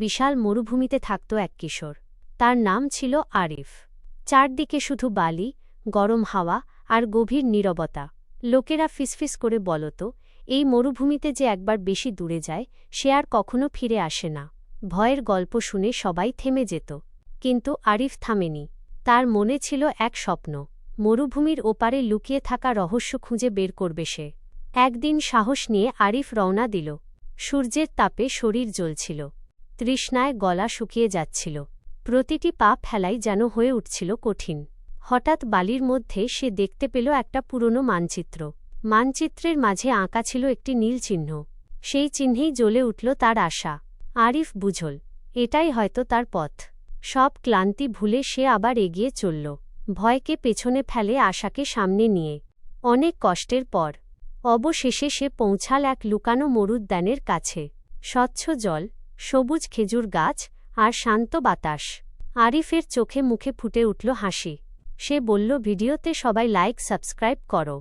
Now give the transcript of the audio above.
বিশাল মরুভূমিতে থাকত এক কিশোর। তার নাম ছিল আরিফ। চারদিকে শুধু বালি, গরম হাওয়া আর গভীর নীরবতা। লোকেরা ফিসফিস করে বলত, এই মরুভূমিতে যে একবার বেশি দূরে যায় সে আর কখনো ফিরে আসে না। ভয়ের গল্প শুনে সবাই থেমে যেত, কিন্তু আরিফ থামেনি। তার মনে ছিল এক স্বপ্ন, মরুভূমির ওপারে লুকিয়ে থাকা রহস্য খুঁজে বের করবে সে। একদিন সাহস নিয়ে আরিফ রওনা দিল। সূর্যের তাপে শরীর জ্বলছিল, তৃষ্ণায় গলা শুকিয়ে যাচ্ছিল, প্রতিটি পা ফেলাই যেন হয়ে উঠছিল কঠিন। হঠাৎ বালির মধ্যে সে দেখতে পেল একটা পুরনো মানচিত্র। মানচিত্রের মাঝে আঁকা ছিল একটি নীল চিহ্ন। সেই চিহ্নেই জ্বলে উঠল তার আশা। আরিফ বুঝল, এটাই হয়তো তার পথ। সব ক্লান্তি ভুলে সে আবার এগিয়ে চলল, ভয়কে পেছনে ফেলে আশাকে সামনে নিয়ে। অনেক কষ্টের পর অবশেষে সে পৌঁছাল এক লুকানো মরুদ্যানের কাছে। স্বচ্ছ জল, সবুজ খেজুর গাছ আর শান্ত বাতাস। আরিফের চোখে মুখে ফুটে উঠল হাসি। সে বলল, ভিডিওতে সবাই লাইক সাবস্ক্রাইব করো।